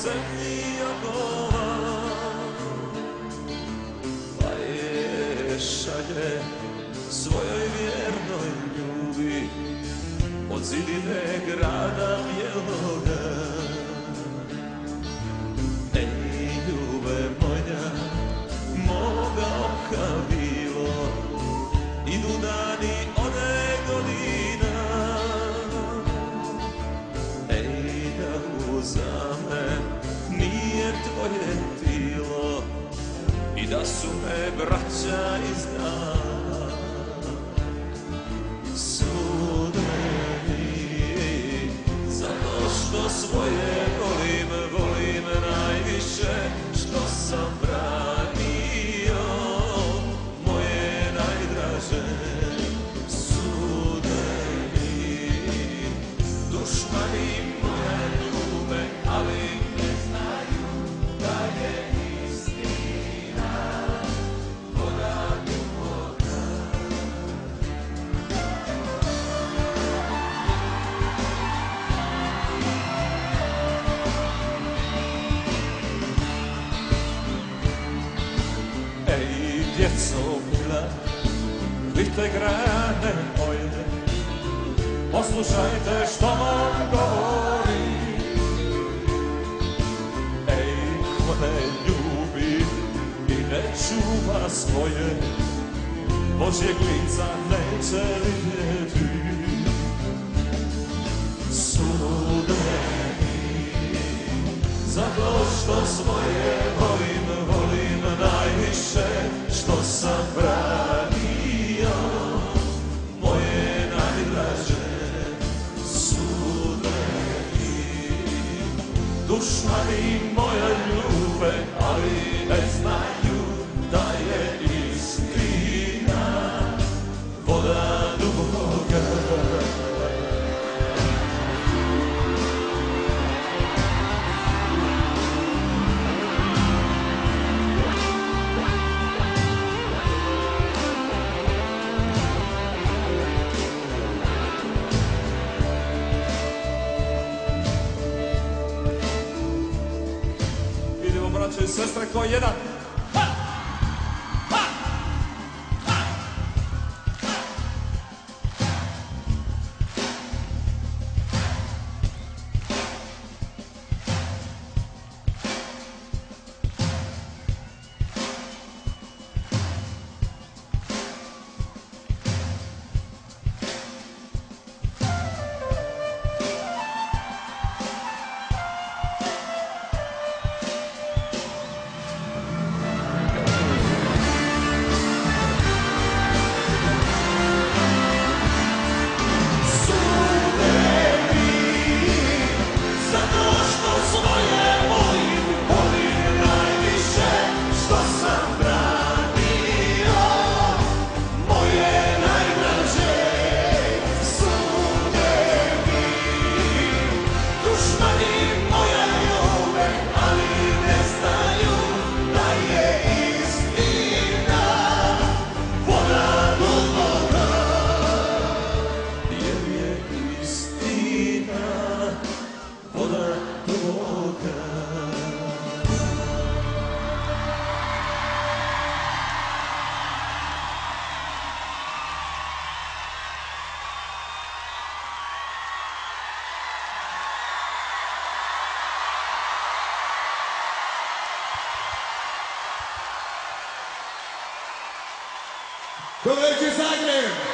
zemlji okova, pa je šalje svojoj vjernoj ljubi od zidine grada bijeloga. Ej, ljube moja, moga oka bilo, idu dani one godina. Ej, da uzame nije tvoje tilo i da su me braća izdala. Sude mi, zato što svoje volim, volim najviše što sam branio moje najdraže. Sude mi, dušmani moje ljube, ali ne znaju da je istina voda duboka. Ej, djeco mila, vidite grane moje, poslušajte što vam govori. Ej, ko ne ljubi i ne čuva svoje, Božjeg lica neće vidjeti. Sude mi, zato što svoje volim, volim najviše što sam branio moje najdraže. Sude mi, dušmani moje ljube, ali ne znaju da je istina voda duboka. Idemo, braće i sestre, ko jedan. Koleđe Zagreb!